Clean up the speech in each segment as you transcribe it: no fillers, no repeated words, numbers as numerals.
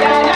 Yeah.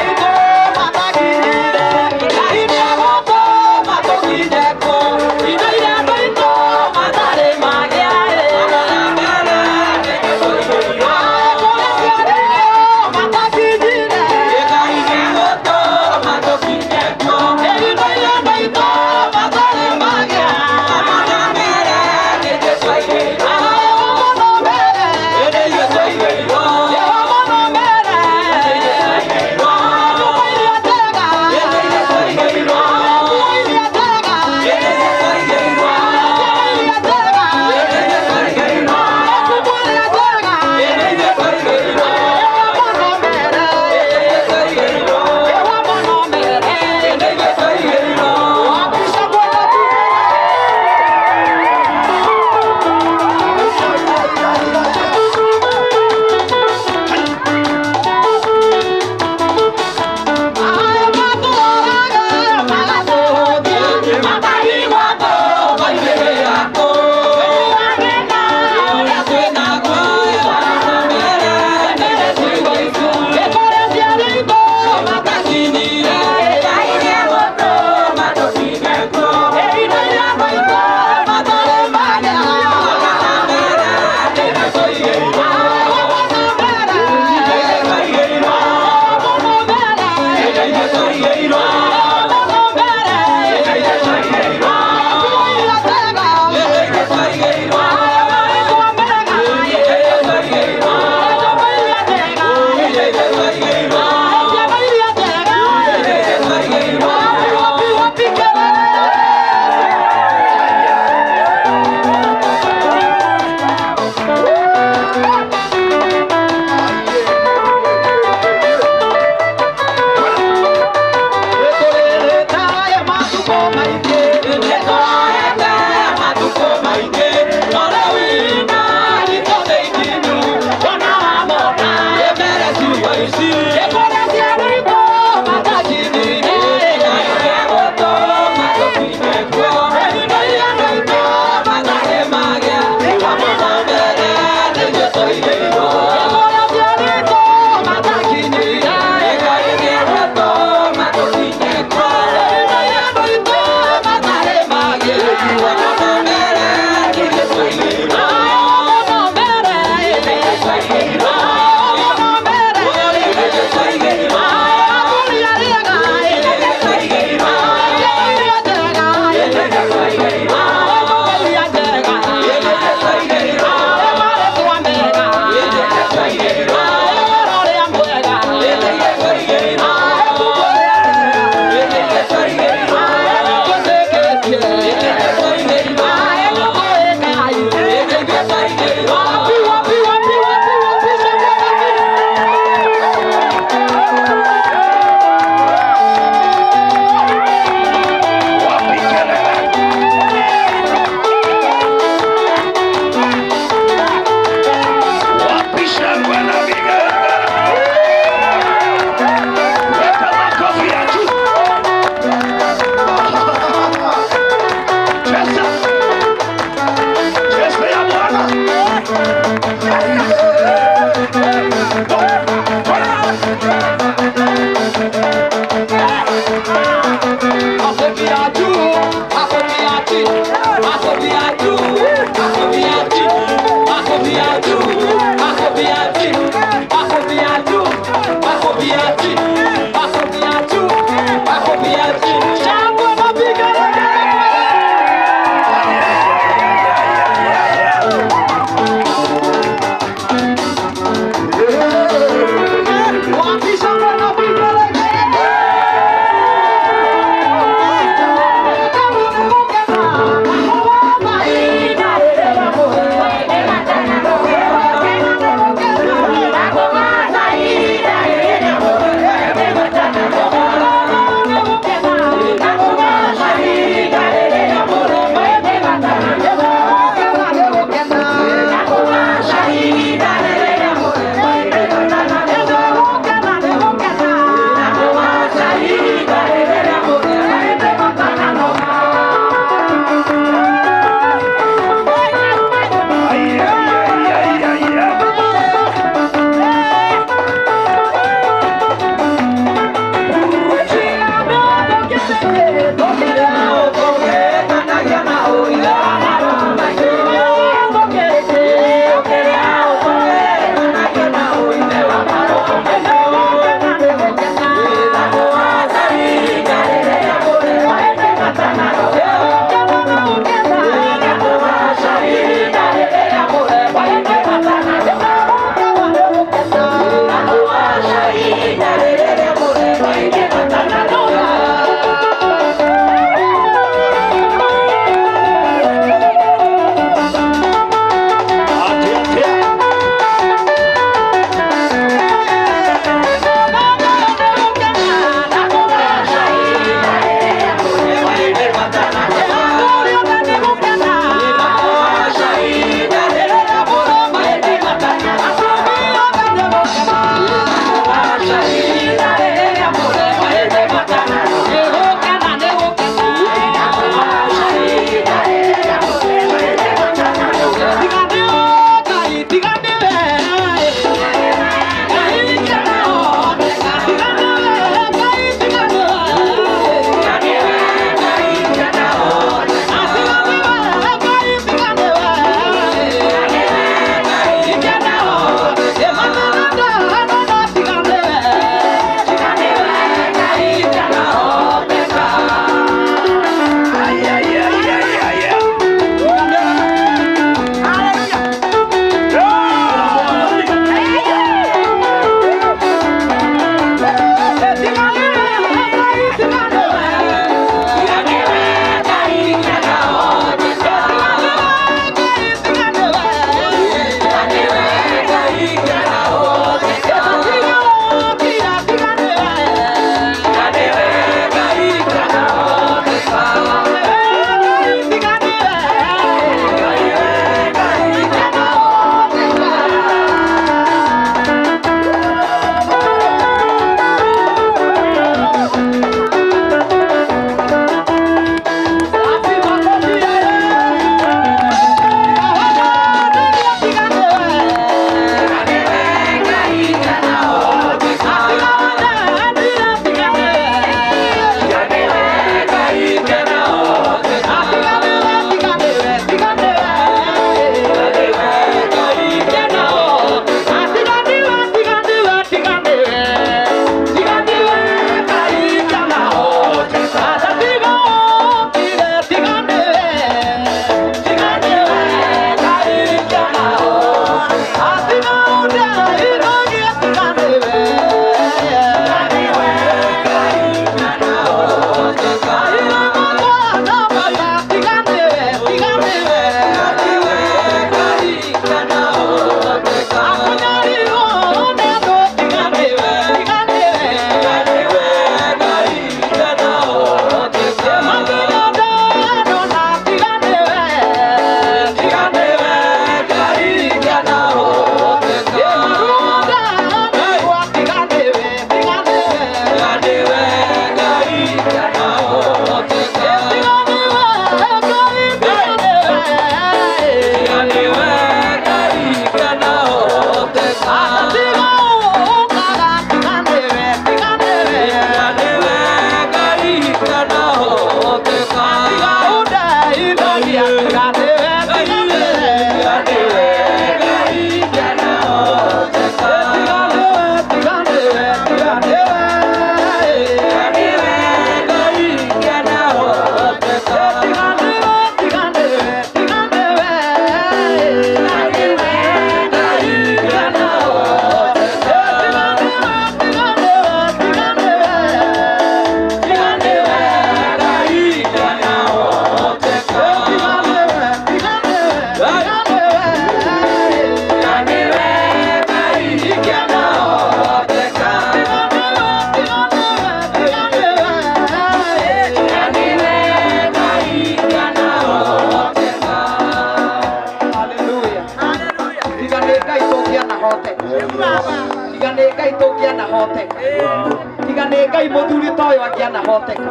Tigane nĩ Ngai mũthuri ta ũyũ angĩanahoteka,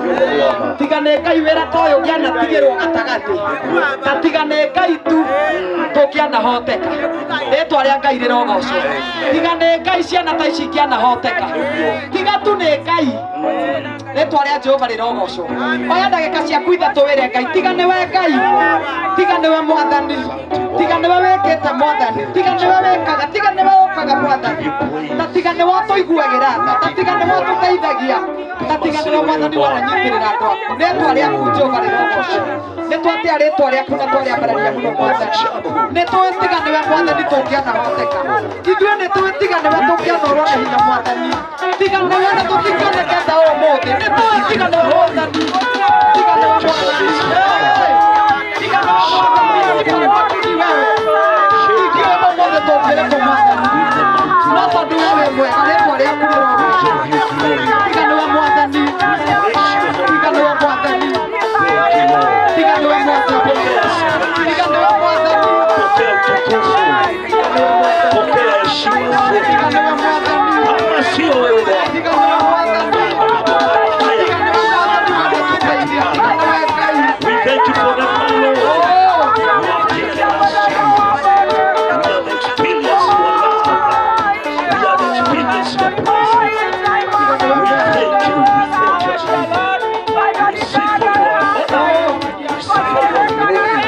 tiga nĩ Ngai wĩra ta ũyũ ũngĩanatigĩrwo gatagatĩ, ta tiga nĩ Ngai tu tũngĩanahoteka, rĩtwa rĩa Ngai rĩrogocwo, tiga nĩ Ngai ciana ta ici ingĩanahoteka, tiga tu nĩ Ngai, rĩtwa rĩa Jehova rĩrogocwo. Oya ndagĩka ciaku ithatũ wĩre Ngai, tiga nĩwe Ngai, tiga nĩwe Mwathani, tiga nĩwe wĩkĩte Mwathani, tiga nĩwe wĩkaga, tiga nĩwe ũkaga Mwathani, ta tiga nĩwe ũtũiguagĩra tha, ta tiga nĩwe ũtũteithagia, ta tiga nĩwe Mwathani waranyitĩrĩra andũ aku, rĩtwa rĩaku Jehova rĩrogocwo. Nĩtwatia rĩtwa rĩaku na twarĩambararia mũno Mwathani, nĩtũĩ tiga nĩwe Mwathani tũngĩanahoteka, ithuĩ nĩtũĩ tiga nĩwe tũngĩanorwo na hinya Mwathani, tiga nĩwe na tũtingĩonekete ũmũthĩ, nĩtũĩ tiga nĩwe Mwathani, tiga nĩwe Mwathani, tiga nĩwe Mwathani, tiga nĩwe wewe, ithuĩ ũmũthĩ tũngĩrĩkwo Mwathani, no tondũ wewe mwega, rĩtwa rĩaku rĩrogocwo, tiga nĩwe Mwathani, tiga nĩwe Mwathani, tiga nĩwe Mwathani, tiga nĩwe Mwathani, Pokea heshima, tiga nĩwe Mwathani, kama sio wewe Bwana. tiga nĩwe Mwathani, tiga nĩwe Mwathani wanatũteithia, tiga nĩwe Ngai. We thank you for the power. You have taken us. We have experienced your love. We have experienced your presence. We thank you. We thank you, Jesus. Receive for your honor. Receive for your glory.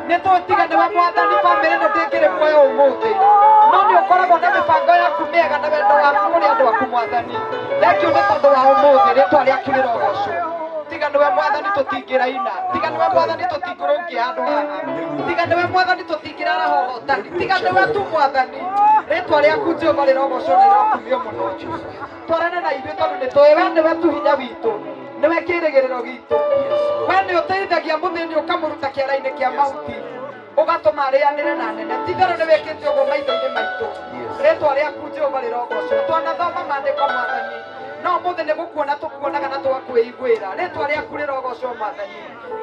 Nĩtũtiga nĩwe Mwathani, bamĩrĩ ĩno ndĩngĩrĩ muoyo ũmũthĩ, no nĩ ũkoragwo na mĩbango yaku mĩega na wendo waku kũrĩ andũ aku Mwathani. Thengiũ nĩ tondũ wa ũmũthĩ, rĩtwa rĩaku rĩrogocwo. Tiga nĩwe Mwathani tũtingĩraina, tiga nĩwe Mwathani tũtingĩrũngia andũ haha, tiga nĩwe Mwathani tũtingĩrara hohotani, tiga nĩwe tu Mwathani, rĩtwa rĩaku Jehova rĩrogocwo na rĩrokumio mũno. Twarane na ithuĩ tondũ nĩtũĩ we nĩwe tu hinya witũ, nĩwe kĩĩrĩgĩrĩro gitũ, we nĩ ũteithagia mũthĩni ũkamũruta kĩara-inĩ kĩa mahuti, ũgatũma arĩanĩre na nene. Ti-itherũ nĩ wĩkĩte ũguo maitho-inĩ maitũ, rĩtwa rĩaku Jehova rĩrogocwo. Twanathoma maandĩko Mwathani, no ũmũthĩ nĩ gũkuona tũkuonaga na tũgakwĩiguĩra, rĩtwa rĩaku rĩrogocwo Mwathani.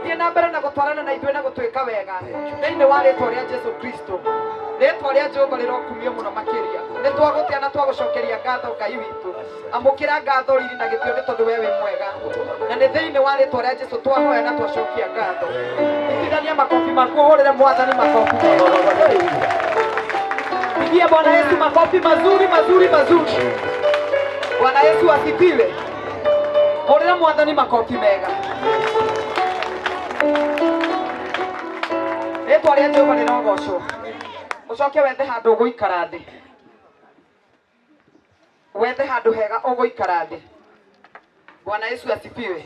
Thiĩ na mbere na gũtwarana na ithuĩ na gũtwĩka wega thĩinĩ wa rĩtwa rĩa Jesũ Kristo, rĩtwa rĩa Jehova rĩrokumio mũno makĩria. Nĩ twagũtĩa na twagũcokeria ngatho Ngai witũ, amũkĩra ngatho riri na gĩtĩo nĩ tondũ we wĩ mwega, na nĩ thĩinĩ wa rĩtwa rĩa Jesũ twahoya na twacokia ngatho. Itithania makobi maku, ũhũrĩre Mwathani makobi. Pigia Bwana Yesu makofi mazuri mazuri mazuri. Bwana Yesu asifiwe. Hũrĩra Mwathani makofi mega. Rĩtwa rĩa Jehova rĩrogocwo. Ũcoke wethe handũ ũgũikara thĩ, wethe handũ hega ũgũikara thĩ. Bwana Yesu asifiwe.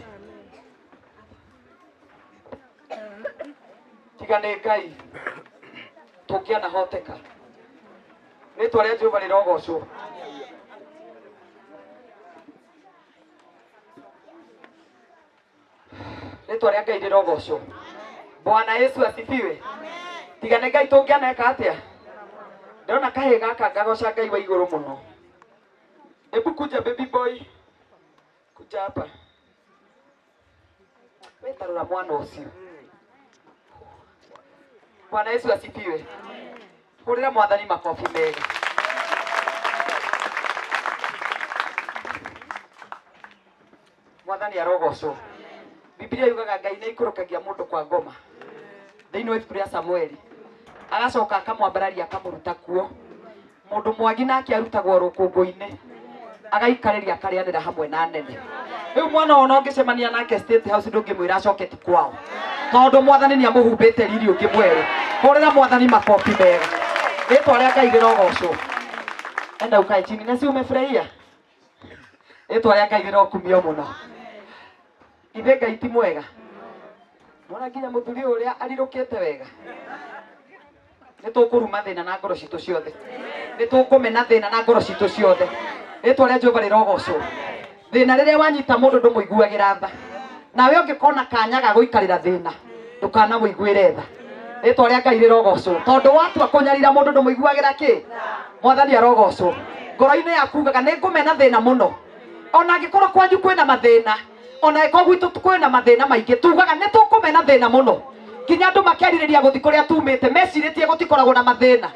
Tiga nĩ Ngai tũngĩanahoteka, rĩtwa rĩa Jehova rĩrogocwo. Rĩtwa rĩa Ngai rĩrogocwo. Bwana Yesu asifiwe. Tiga nĩ Ngai tũngĩaneka atĩa. Ndĩrona kahĩ gaka ngagoca Ngai wa igũrũ mũno. Hebu kuja baby boy, kuja hapa. Wetarora mwana ũcio. Bwana Yesu asifiwe. Hũrĩra Mwathani makobi mega. Mwathani arogocwo. Biblia yugaga Ngai nĩ ikũrũkagia mũndũ kwa ngoma. Thĩinĩ wa ibuku rĩa Samueli, agacoka akamwambararia akamũruta kuo. Mũndũ mwagi nake arutagwo rũkũngũ-inĩ, agaikarĩria akarĩanĩra hamwe na nene. Rĩu mwana ona ũngĩcemania nake State House ndũngĩmwĩra acoke ti kwao, tondũ Mwathani nĩ amũhumbĩte riri ũngĩ mwerũ. Hũrĩra Mwathani makobi mega. Rĩtwa rĩa Ngai rĩrogocwo. Enda ukae chini na si umefurahia? Rĩtwa rĩa Ngai rĩrokumio mũno. Ithe Ngai ti mwega. Mwana nginya mũthuri ũrĩa arirũkĩte wega. Nĩ tũkũruma thĩna na ngoro citũ ciothe. Nĩ tũkũmena thĩna na ngoro citũ ciothe. Rĩtwa rĩa Jehova rĩrogocwo. Thĩna rĩrĩa wanyita mũndũ ndũmũiguagĩra tha. Nawe ũngĩkona kanya ga gũikarĩra thĩna, ndũkanamũiguĩre tha. Ritwa rĩa Ngai rĩrogocwo. Tondũ watua kũnyarira mũndũ ndũmũiguagĩra kĩ? Mwathani arogocwo. Ngoro-inĩ yaku ugaga nĩ ngũmena thĩna mũno. Ona angĩkorwo kwanyu kwĩna mathĩna, ona angĩkorwo gwitũ kwĩna mathĩna maingĩ, tugaga nĩ tũkũmena thĩna mũno. Kinya andũ makĩarirĩria gũthi kũrĩa tumĩte mecirĩtie gũtikoragwo na mathĩna.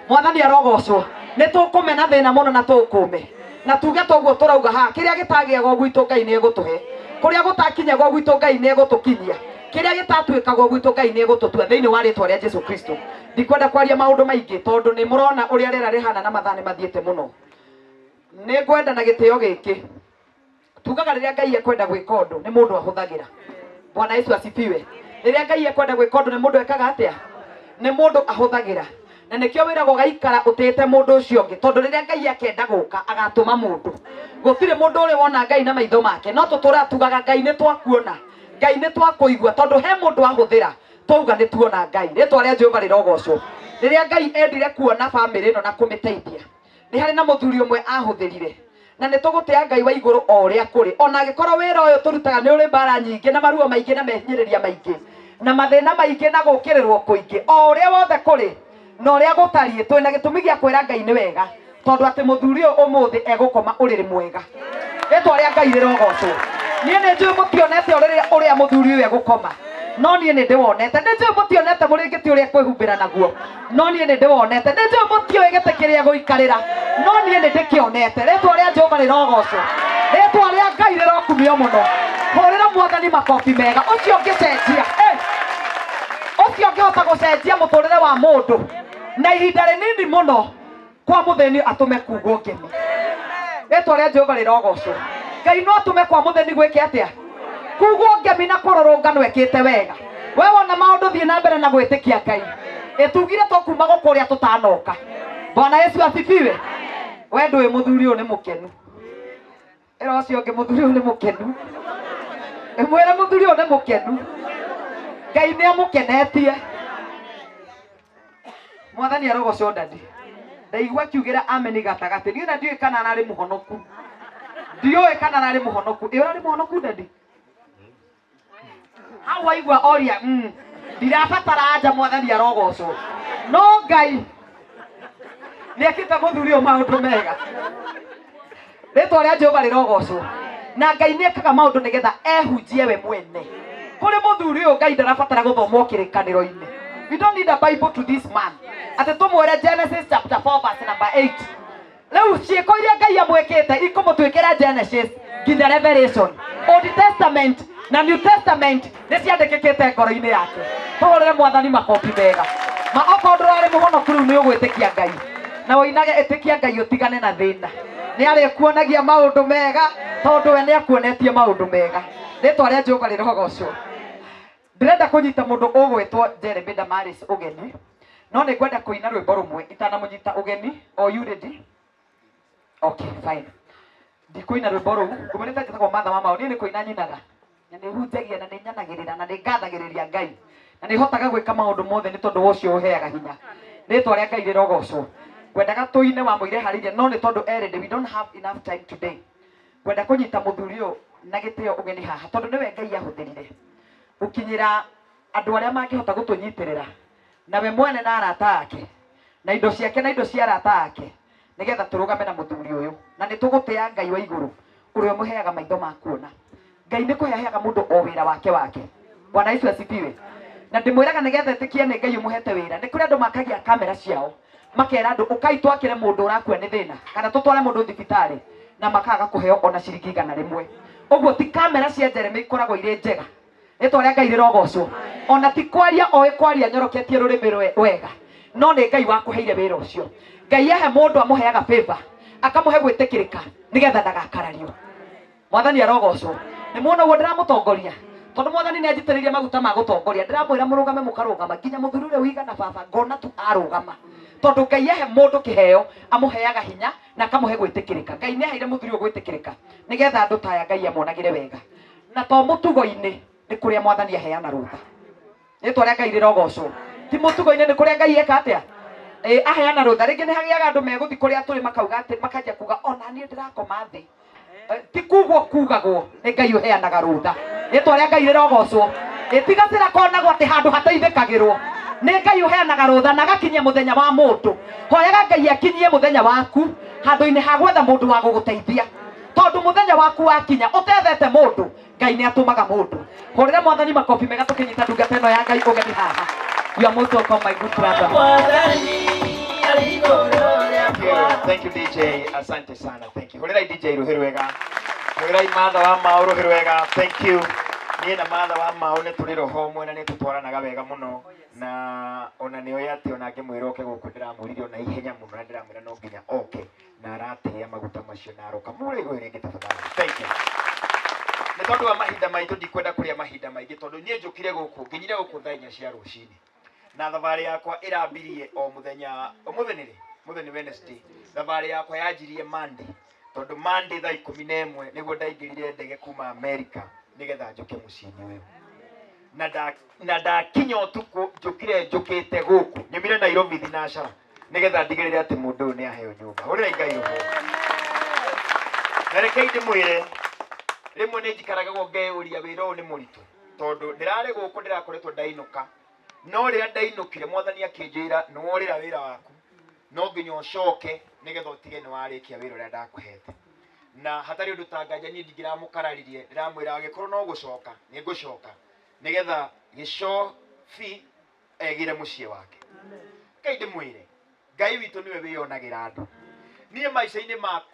Mwathani arogocwo. Nĩ tũkũmena thĩna mũno na tũkũme. Na tuge toguo tũrauga ha kĩrĩa gĩtagĩaga gwitũ Ngai nĩ egũtũhe. Kũrĩa gũtakinyaga gwitũ Ngai nĩ egũtũkinyia. Kĩrĩa gĩtatuĩkaga gwitũ Ngai nĩ egũtũtua thĩinĩ wa rĩtwa rĩa Jesũ Kristo. Ndikwenda kwaria maũndũ maingĩ tondũ nĩ mũrona ũrĩa rĩera rĩhana na mathaa nĩ mathiĩte mũno. Nĩ ngwenda na gĩtĩo gĩkĩ. Tugaga rĩrĩa Ngai ekwenda gwĩka ũndũ nĩ mũndũ ahũthagĩra. Bwana Yesu asifiwe. Rĩrĩa Ngai ekwenda gwĩka ũndũ nĩ mũndũ ekaga atĩa? Nĩ mũndũ ahũthagĩra. Na nĩkĩo wĩragwo gaikara ũtĩte mũndũ ũcio ũngĩ tondũ rĩrĩa Ngai akenda gũka agatũma mũndũ. Gũtirĩ mũndũ ũrĩ wona Ngai na maitho make, no tũtũra tugaga Ngai nĩ twakuona, Ngai nĩ twakũigua tondũ he mũndũ ahũthĩra twauga nĩ tuona Ngai. Rĩtwa rĩa Jehova rĩrogocwo. Rĩrĩa Ngai endire kuona bamĩrĩ ĩno na kũmĩteithia, nĩ harĩ na mũthuri ũmwe ahũthĩrire. Na nĩ tũgũtĩa Ngai wa igũrũ o ũrĩa kũrĩ. Ona angĩkorwo wĩra ũyũ tũrutaga nĩ ũrĩ mbara nyingĩ na maruo maingĩ na mehinyĩrĩria maingĩ na mathĩna maingĩ na gũkĩrĩrwo kũingĩ, o ũrĩa wothe kũrĩ na ũrĩa gũtariĩ, twĩna gĩtũmi gĩa kwĩra Ngai nĩ wega tondũ atĩ mũthuri ũyũ ũmũthĩ egũkoma ũrĩrĩ mwega. Rĩtwa rĩa Ngai rĩrogocwo. Niĩ nĩ njũĩ mũtionete ũrĩa mũthuri ũyũ egũkoma, no niĩ nĩ ndĩwonete. Nĩ njũĩ mũtionete mũrĩngĩti ũrĩa kwĩhumbĩra naguo, no niĩ nĩ ndĩwonete. Nĩ njũĩ mũtiũĩ gĩtĩ kĩrĩa gũikarĩra, no niĩ nĩ ndĩkĩonete. Rĩtwa rĩa Jehova rĩrogocwo. Rĩtwa rĩa Ngai rĩrokumio mũno. Hũrĩra Mwathani makobi mega. Ũcio ũngĩcenjia, ũcio ũngĩhota gũcenjia mũtũrĩre wa mũndũ na ihinda rĩnini mũno kwa mũthĩni atũme kugwo ngemi. Rĩtwa rĩa Jehova rĩrogocwo. Ngai no atũme kwa mũthĩni gwĩke atĩa? Kugwo ngemi na kũrũrũngano ekĩte wega. We wona maũndũ thiĩ na mbere na gwĩtĩkia Ngai, ĩtugire to kuma gũkũ ũrĩa tũtanoka. Bwana Yesu asifiwe. We ndũĩ mũthuri ũyũ nĩ mũkenu. Ĩra ũcio ũngĩ mũthuri ũyũ nĩ mũkenu. Mwĩre mũthuri ũyũ nĩ mũkenu. Ngai nĩ amũkenetie. Mwathani arogocwo ndadi. Ndaigua akiugĩra ameni gatagatĩ. Niĩ na ndiũĩ kana ararĩ mũhonoku. Ndiũĩ kana ararĩ mũhonoku. Ĩ ũrarĩ mũhonoku ndadi? Hau waigua oria ndirabatara anja. Mwathani arogocwo. No Ngai nĩekĩte mũthuri ũyũ maũndũ mega. Rĩtwa rĩa Jehova rĩrogocwo. Na Ngai nĩekaga maũndũ nĩgetha ehunjie we mwene. Kũrĩ mũthuri ũyũ Ngai ndarabatara gũthomwo kĩrĩkanĩro-inĩ. We don't need a Bible to this man. Atĩ tũmwĩre Genesis chapter 4 verse number 8. Rĩu ciĩko iria Ngai amwĩkĩte ikũmũtuĩkĩra Genesis nginya Revelation. Old Testament na New Testament nĩ ciandĩkĩkĩte ngoro-inĩ yake. Tũhũrĩre Mwathani makobi mega. Ma okorwo ndũrarĩ mũhonoku rĩu nĩ ũgwĩtĩkia Ngai. Na woinage ĩtĩkia Ngai ũtigane na thĩna. Nĩ arĩkuonagia maũndũ mega tondũ we nĩ akuonetie maũndũ mega. Rĩtwa rĩa Jehova rĩrogocwo. Ndĩrenda kũnyita mũndũ ũgwĩtwo Jeremy Damaris ũgeni, no nĩ ngwenda kũina rwĩmbo rũmwe itanamũnyita ũgeni. Are you ready? Okay, fine. Ndikũina rwĩmbo rũu. Ngũmĩrĩte njĩtagwo Martha Mamau. Niĩ nĩ kũina nyinaga na nĩ hunjagia na nĩ nyanagĩrĩra na nĩ ngathagĩrĩria Ngai na nĩ hotaga gwĩka maũndũ mothe nĩ tondũ ũcio ũheaga hinya. Rĩtwa rĩa Ngai rĩrogocwo. Ngwendaga tũine wa mũire harĩria no nĩ tondũ erĩndĩ we don't have enough time today. Ngwenda kũnyita mũthuri ũyũ na gĩtĩo ũgeni haha tondũ nĩwe Ngai ahũthĩrire gũkinyĩra andũ arĩa mangĩhota gũtũnyitĩrĩra na we mwene na arata ake na indo ciake na indo cia arata ake nĩgetha tũrũgame na mũthuri ũyũ. Na nĩ tũgũtĩa Ngai wa igũrũ ũrĩa ũmũheaga maitho ma kuona. Ngai nĩ kũheaga mũndũ o wĩra wake. Bwana Yesu asifiwe. Na ndĩmwĩraga nĩgetha ĩtĩkie nĩ Ngai ũmũhete wĩra. Nĩ kũrĩ andũ makagia kamera ciao makera andũ ũkai twakĩre mũndũ ũrakua nĩ thĩna kana tũtware mũndũ thibitarĩ na makaga kũheo ona ciringi 100. Ũguo ti kamera cia Jeremy ikoragwo irĩ njega. Rĩtwa rĩa Ngai rĩrogocwo. Ona ti kwaria oĩ kwaria nyoroketie rũrĩmĩ wega, no nĩ Ngai wakũheire wĩra ũcio. Ngai ahe mũndũ amũheaga favor akamũhe gwĩtĩkĩrĩka nĩgetha ndagakarario. Mwathani arogocwo. Nĩ muona ũguo ndĩramũtongoria tondũ Mwathani nĩ anjitĩrĩirie maguta ma gũtongoria. Ndĩramwĩra mũrũgame mũkarũgama nginya mũthuri ũrĩa wĩiga na baba ngona tu arũgama tondũ Ngai ahe mũndũ kĩheo amũheaga hinya na akamũhe gwĩtĩkĩrĩka. Ngai nĩ aheire mũthuri ũyũ gwĩtĩkĩrĩka nĩgetha andũ taya Ngai amonagĩre wega na to mũtugo-inĩ nĩ kũrĩa Mwathani aheana rũtha. Rĩtwa rĩa Ngai rĩrogocwo. Ti mũtugo-inĩ nĩ kũrĩa Ngai eka atĩa? Aheana rũtha. Rĩngĩ nĩ hagĩaga andũ megũthi kũrĩa tũrĩ makauga atĩ makanjia kuga ona niĩ ndĩrakoma thĩ. Ti kugwo kugagwo nĩ Ngai ũheanaga rũtha. Rĩtwa rĩa Ngai rĩrogocwo. Tiga sĩra konagwo atĩ handũ hateithĩkagĩrwo nĩ Ngai ũheanaga rũtha na gakinyia mũthenya wa mũndũ. Hoyaga Ngai akinyie mũthenya waku handũ-inĩ ha gwetha mũndũ wa gũgũteithia, tondũ mũthenya waku wakinya ũtethete mũndũ, Ngai nĩ atũmaga mũndũ. Hũrĩra Mwathani makobi mega tũkĩnyita ndungata ĩno ya Ngai ũgeni haha. You are most welcome, my good brother. Thank you DJ, asante sana. Thank you. Hũrĩra DJ rũhĩ rwega. Hũrĩra Martha wa Mau rũhĩ rwega. Thank you. Niĩ na Martha wa Mau nĩ tũrĩ roho ũmwe na nĩ tũtwaranaga wega mũno, na ona nĩoĩ atĩ ona ngĩmwĩra oke gũkũ ndĩramwĩrire ona ihenya mũno na ndĩramwĩra no nginya oke na aratĩĩa maguta macio na aroka. Mũrĩ igũrũ rĩngĩ tafadhali. Thank you. Nĩ tondũ wa mahinda maitũ ndikwenda kũrĩa mahinda maingĩ, tondũ niĩ njũkire gũkũ nginyire gũkũ thaa 4 cia rũcinĩ, na thabarĩ yakwa ĩrambirie o mũthenya mũthenya Wednesday. Thabarĩ yakwa yanjirie Monday, tondũ Monday thaa 11 nĩguo ndaingĩrire ndege kuma America nĩgetha njoke mũciĩ-inĩ ũyũ, na ndakinya ũtukũ njũkĩte gũkũ nyumire Nairobi thinacara nĩgetha ndigĩrĩre atĩ mũndũ ũyũ nĩ aheo nyũmba. Hũrĩra Ngai ũhoro. Na reke ndĩmwĩre rĩmwe nĩ njikaraga ngeyũria wĩra ũyũ nĩ mũritũ, tondũ ndĩrarĩ gũkũ ndĩrakoretwo ndainũka, no rĩrĩa ndainũkire Mwathani akĩnjĩra nĩworĩra wĩra waku no nginya ũcoke nĩgetha ũtige nĩ warĩkia wĩra ũrĩa ndakũhete. Na hatarĩ ũndũ ta nganja niĩ ndingĩramũkararirie, ndĩramwĩra angĩkorwo no gũcoka nĩ ngũcoka nĩgetha Gĩcobi egĩre mũciĩ wake. Ngai ndĩmwĩre Ngai witũ nĩwe wĩyonagĩra andũ. Niĩ maica-inĩ makwa